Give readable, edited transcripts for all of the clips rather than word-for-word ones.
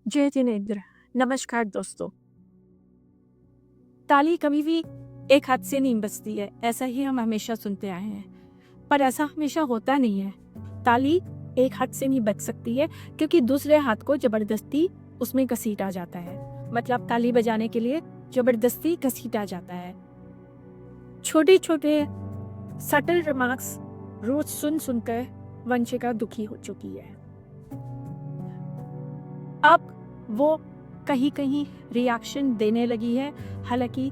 जय जिनेंद्र। नमस्कार दोस्तों। ताली कभी भी एक हाथ से नहीं बजती है, ऐसा ही हम हमेशा सुनते आए हैं, पर ऐसा हमेशा होता नहीं है। ताली एक हाथ से नहीं बज सकती है क्योंकि दूसरे हाथ को जबरदस्ती उसमें घसीटा जाता है। मतलब ताली बजाने के लिए जबरदस्ती घसीटा जाता है। छोटे छोटे सटल रिमार्क्स रोज सुन सुनकर वंशिका दुखी हो चुकी है। अब वो कहीं कहीं रिएक्शन देने लगी है, हालांकि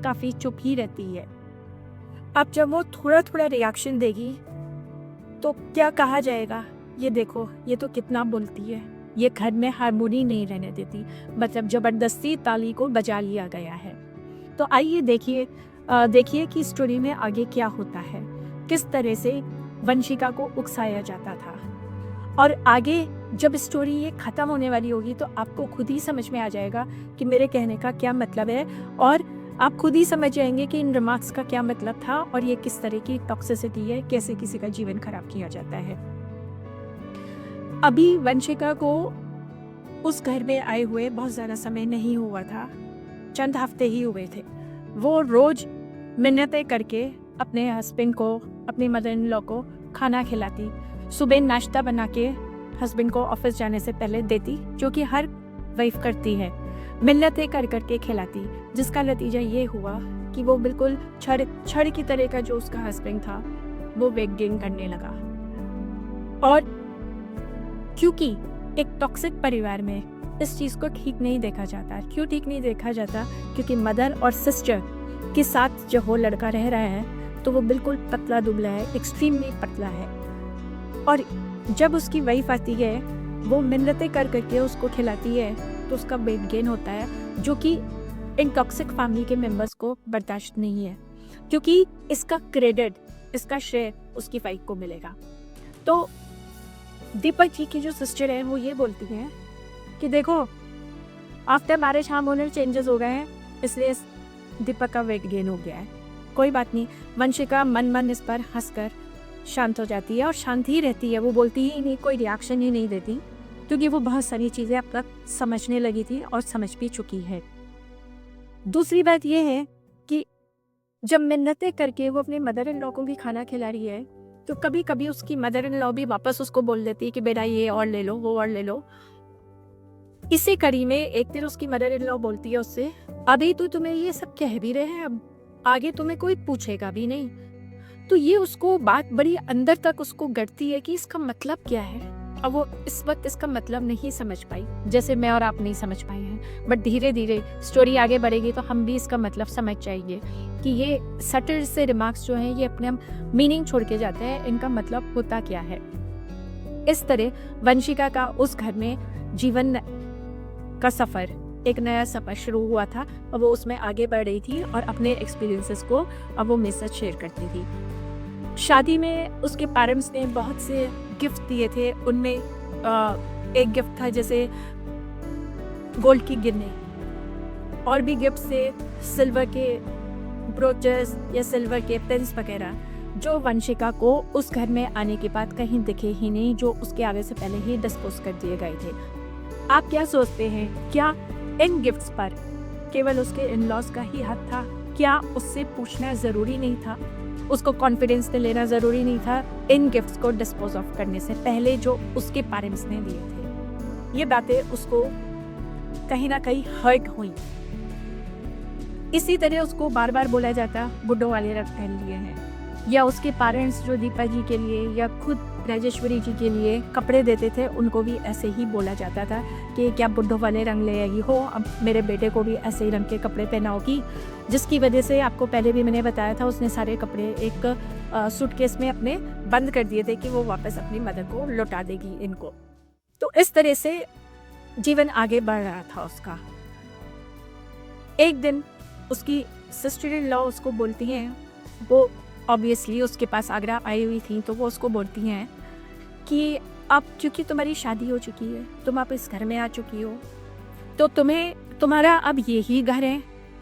काफ़ी चुप ही रहती है। अब जब वो थोड़ा थोड़ा रिएक्शन देगी तो क्या कहा जाएगा, ये देखो ये तो कितना बोलती है, ये घर में हारमोनी नहीं रहने देती, मतलब ज़बरदस्ती ताली को बजा लिया गया है। तो आइए देखिए कि स्टोरी में आगे क्या होता है, किस तरह से वंशिका को उकसाया जाता था। और आगे जब स्टोरी ये ख़त्म होने वाली होगी तो आपको खुद ही समझ में आ जाएगा कि मेरे कहने का क्या मतलब है, और आप खुद ही समझ जाएंगे कि इन रिमार्क्स का क्या मतलब था और ये किस तरह की टॉक्सिसिटी है, कैसे किसी का जीवन खराब किया जाता है। अभी वंशिका को उस घर में आए हुए बहुत ज़्यादा समय नहीं हुआ था, चंद हफ्ते ही हुए थे। वो रोज़ मिन्नतें करके अपने हस्बैंड को, अपनी मदर इन लॉ को खाना खिलाती, सुबह नाश्ता बना के हस्बैंड को ऑफिस जाने से पहले देती, जो कि हर वाइफ करती है, मिन्नतें कर करके खिलाती, जिसका नतीजा ये हुआ कि वो बिल्कुल छड़ की तरह का जो उसका हस्बैंड था वो वेट गेन करने लगा। और क्योंकि एक टॉक्सिक परिवार में इस चीज़ को ठीक नहीं देखा जाता। क्यों ठीक नहीं देखा जाता? क्योंकि मदर और सिस्टर के साथ जो वो लड़का रह रहा है तो वो बिल्कुल पतला दुबला है, एक्सट्रीमली पतला है। और जब उसकी वाइफ आती है, वो मिन्नतें कर करके उसको खिलाती है तो उसका वेट गेन होता है, जो कि इन टॉक्सिक फैमिली के मेंबर्स को बर्दाश्त नहीं है, क्योंकि इसका क्रेडिट, इसका श्रेय उसकी वाइफ को मिलेगा। तो दीपक जी की जो सिस्टर है वो ये बोलती हैं कि देखो, आफ्टर मैरिज हार्मोनल चेंजेस हो गए हैं, इसलिए दीपक का वेट गेन हो गया है। कोई बात नहीं। वंशिका मन इस पर हंसकर शांत हो जाती है और शांत ही रहती है। वो बोलती ही नहीं, कोई रिएक्शन ही नहीं देती, क्योंकि वो बहुत सारी चीज़ें अब तक समझने लगी थी और समझ भी चुकी है। दूसरी बात ये है कि जब मिन्नतें करके वो अपने मदर इन लॉ को भी खाना खिला रही है तो कभी कभी उसकी मदर इन लॉ भी वापस उसको बोल देती है कि बेटा ये और ले लो, वो और ले लो। इसी कड़ी में एक दिन उसकी मदर इन लॉ बोलती है उससे, अभी तो तुम्हें ये सब कह भी रहे हैं, अब आगे तुम्हें कोई पूछेगा भी नहीं। तो ये उसको बात बड़ी अंदर तक उसको गढ़ती है कि इसका मतलब क्या है। अब वो इस वक्त इसका मतलब नहीं समझ पाई, जैसे मैं और आप नहीं समझ पाए हैं, बट धीरे धीरे स्टोरी आगे बढ़ेगी तो हम भी इसका मतलब समझ जाएंगे कि ये सटल से रिमार्क्स जो हैं ये अपने मीनिंग छोड़ के जाते हैं, इनका मतलब होता क्या है। इस तरह वंशिका का उस घर में जीवन का सफ़र, एक नया सफ़र शुरू हुआ था और वो उसमें आगे बढ़ रही थी और अपने एक्सपीरियंसेस को अब वो मेरे साथ शेयर करती थी। शादी में उसके पेरेंट्स ने बहुत से गिफ्ट दिए थे। उनमें एक गिफ्ट था जैसे गोल्ड की गिन्नी, और भी गिफ्ट थे सिल्वर के ब्रोचेस या सिल्वर के पेन्स वगैरह, जो वंशिका को उस घर में आने के बाद कहीं दिखे ही नहीं, जो उसके आगे से पहले ही डिस्पोज कर दिए गए थे। आप क्या सोचते हैं, क्या इन गिफ्ट्स पर केवल उसके इन लॉज का ही हक था? क्या उससे पूछना ज़रूरी नहीं था? उसको कॉन्फिडेंस से लेना ज़रूरी नहीं था इन गिफ्ट्स को डिस्पोज ऑफ करने से पहले जो उसके पेरेंट्स ने दिए थे? ये बातें उसको कहीं ना कहीं हर्ट हुई। इसी तरह उसको बार बार बोला जाता, बुड्ढों वाले रंग पहन लिए हैं, या उसके पेरेंट्स जो दीपा जी के लिए या खुद राजेश्वरी जी के लिए कपड़े देते थे, उनको भी ऐसे ही बोला जाता था कि क्या बुड्ढों वाले रंग ले आई हो, अब मेरे बेटे को भी ऐसे ही रंग के कपड़े पहनाओगी। जिसकी वजह से आपको पहले भी मैंने बताया था, उसने सारे कपड़े एक सूटकेस में अपने बंद कर दिए थे कि वो वापस अपनी मदर को लौटा देगी इनको। तो इस तरह से जीवन आगे बढ़ रहा था उसका। एक दिन उसकी सिस्टर इन लॉ उसको बोलती हैं, वो ऑब्वियसली उसके पास आगरा आई हुई थी, तो वो उसको बोलती हैं कि अब चूँकि तुम्हारी शादी हो चुकी है, तुम आप इस घर में आ चुकी हो, तो तुम्हारा अब यही घर है,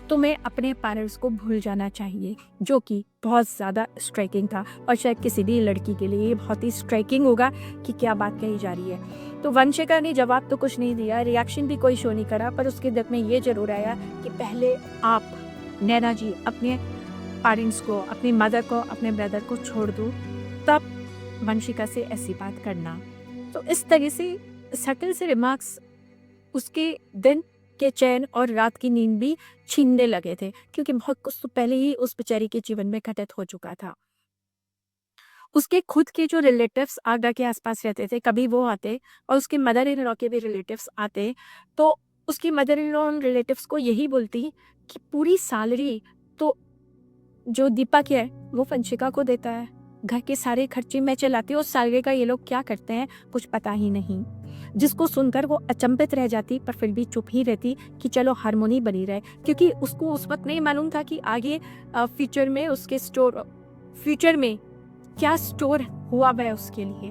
तुम्हें अपने पेरेंट्स को भूल जाना चाहिए, जो कि बहुत ज़्यादा स्ट्राइकिंग था और शायद किसी भी लड़की के लिए ये बहुत ही स्ट्राइकिंग होगा कि क्या बात कही जा रही है। तो वंशिका ने जवाब तो कुछ नहीं दिया, रिएक्शन भी कोई शो नहीं करा, पर उसके दिल में ये जरूर आया कि पहले आप नैना जी अपने पेरेंट्स को, अपनी मदर को, अपने ब्रदर को छोड़ दो, तब वंशिका से ऐसी बात करना। तो इस तरह से सटल से रिमार्क्स उसके दिन के चैन और रात की नींद भी छीनने लगे थे, क्योंकि बहुत कुछ तो पहले ही उस बेचारी के जीवन में घटित हो चुका था। उसके खुद के जो रिलेटिव्स आगरा के आसपास रहते थे, कभी वो आते और उसके मदर इन लॉ के भी रिलेटिव्स आते, तो उसकी मदर इन लॉ रिलेटिव्स को यही बोलती कि पूरी सैलरी तो जो दीपक है वो वंशिका को देता है, घर के सारे खर्चे मैं चलाती हूँ, उस सैलरी का ये लोग क्या करते हैं कुछ पता ही नहीं। जिसको सुनकर वो अचंभित रह जाती, पर फिर भी चुप ही रहती कि चलो हारमोनी बनी रहे, क्योंकि उसको उस वक्त नहीं मालूम था कि आगे फ्यूचर में उसके फ्यूचर में क्या स्टोर हुआ है उसके लिए।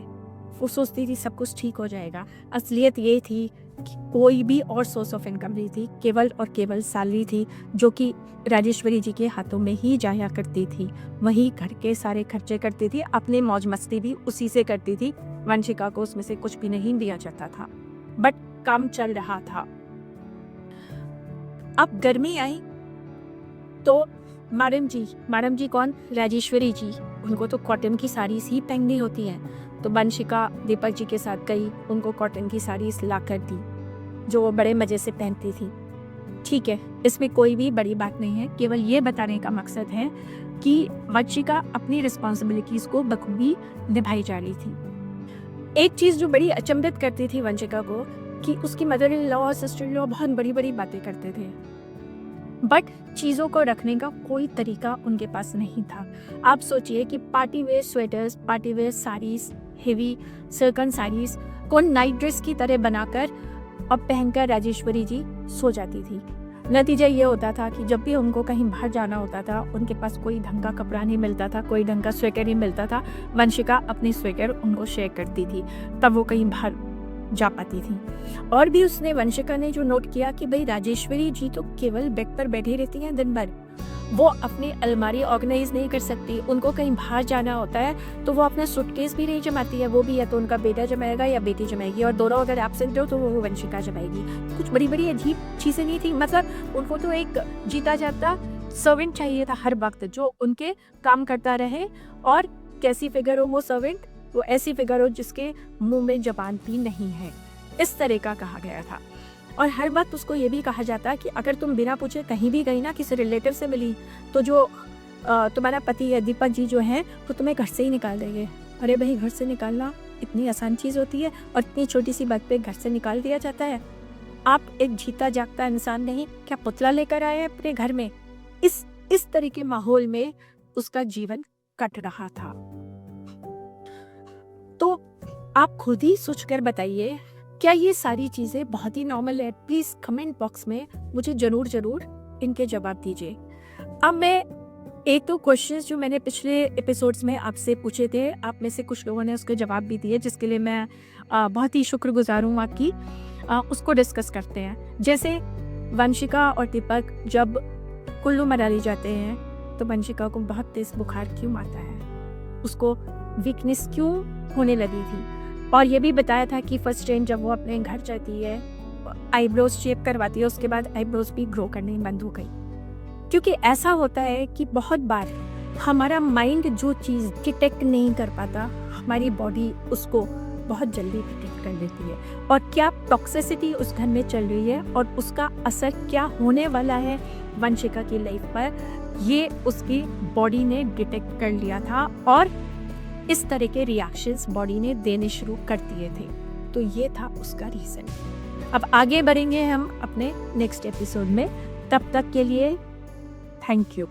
वो सोचती थी सब कुछ ठीक हो जाएगा। असलियत ये थी कि कोई भी और सोर्स ऑफ इनकम नहीं थी, केवल और केवल सैलरी थी, जो कि राजेश्वरी जी के हाथों में ही जाया करती थी। वही घर के सारे खर्चे करती थी, अपने मौज मस्ती भी उसी से करती थी। वंशिका को उसमें से कुछ भी नहीं दिया जाता था, बट काम चल रहा था। अब गर्मी आई तो मैडम जी कौन, राजेश्वरी जी, उनको तो कॉटन की साड़ीज ही पहननी होती हैं। तो वंशिका दीपक जी के साथ गई, उनको कॉटन की साड़ीज ला कर दी, जो वो बड़े मज़े से पहनती थी। ठीक है, इसमें कोई भी बड़ी बात नहीं है, केवल ये बताने का मकसद है कि वंशिका अपनी रिस्पॉन्सिबिलिटीज़ को बखूबी निभाई जा रही थी। एक चीज़ जो बड़ी अचंभित करती थी वंशिका को, कि उसकी मदर इन लॉ और सिस्टर इन लॉ बहुत बड़ी बड़ी बातें करते थे, बट चीज़ों को रखने का कोई तरीका उनके पास नहीं था। आप सोचिए कि party wear sweaters, party wear saris, heavy silken saris को नाइट ड्रेस की तरह बनाकर और पहनकर राजेश्वरी जी सो जाती थी। नतीजा ये होता था कि जब भी उनको कहीं बाहर जाना होता था, उनके पास कोई ढंग का कपड़ा नहीं मिलता था, कोई ढंग का स्वेटर नहीं मिलता था। वंशिका अपनी स्वेटर उनको शेयर करती थी, तब वो कहीं बाहर जा पाती थी। और भी उसने, वंशिका ने जो नोट किया कि भाई राजेश्वरी जी तो केवल बेड पर बैठी रहती हैं दिन भर, वो अपनी अलमारी ऑर्गेनाइज नहीं कर सकती। उनको कहीं बाहर जाना होता है तो वो अपना सूटकेस भी नहीं जमाती है, वो भी या तो उनका बेटा जमाएगा या बेटी जमाएगी, और दोनों अगर एब्सेंट हो तो वो वंशिका जमाएगी। कुछ बड़ी बड़ी अजीब चीज़ें नहीं थी, मतलब उनको तो एक जीता जाता सर्वेंट चाहिए था हर वक्त, जो उनके काम करता रहे। और कैसी फिगर हो वो सर्वेंट, वो ऐसी फिगर हो जिसके मुंह में जबान भी नहीं है, इस तरह का कहा गया था। और हर वक्त उसको ये भी कहा जाता कि अगर तुम बिना पूछे कहीं भी गई ना, किसी रिलेटिव से मिली, तो जो तुम्हारा पति है दीपक जी जो हैं, वो तुम्हें घर से ही निकाल देंगे। अरे भाई, घर से निकालना इतनी आसान चीज़ होती है और इतनी छोटी सी बात पे घर से निकाल दिया जाता है। आप एक जीता जागता इंसान नहीं, क्या पुतला लेकर आए हैं अपने घर में? इस तरह के माहौल में उसका जीवन कट रहा था। तो आप खुद ही सोचकर बताइए, क्या ये सारी चीज़ें बहुत ही नॉर्मल है? प्लीज़ कमेंट बॉक्स में मुझे ज़रूर इनके जवाब दीजिए। अब मैं एक तो क्वेश्चंस जो मैंने पिछले एपिसोड्स में आपसे पूछे थे, आप में से कुछ लोगों ने उसके जवाब भी दिए, जिसके लिए मैं बहुत ही शुक्रगुजार हूँ आपकी। उसको डिस्कस करते हैं। जैसे वंशिका और दीपक जब कुल्लू मनाली जाते हैं तो वंशिका को बहुत तेज़ बुखार क्यों आता है, उसको वीकनेस क्यों होने लगी थी। और ये भी बताया था कि फर्स्ट टाइम जब वो अपने घर जाती है, आईब्रोज शेप करवाती है, उसके बाद आईब्रोज भी ग्रो करनी बंद हो गई। क्योंकि ऐसा होता है कि बहुत बार हमारा माइंड जो चीज़ डिटेक्ट नहीं कर पाता, हमारी बॉडी उसको बहुत जल्दी डिटेक्ट कर लेती है। और क्या टॉक्सिसिटी उस घर में चल रही है और उसका असर क्या होने वाला है वंशिका की लाइफ पर, ये उसकी बॉडी ने डिटेक्ट कर लिया था और इस तरह के रिएक्शंस बॉडी ने देने शुरू कर दिए थे। तो ये था उसका रीज़न। अब आगे बढ़ेंगे हम अपने नेक्स्ट एपिसोड में। तब तक के लिए थैंक यू।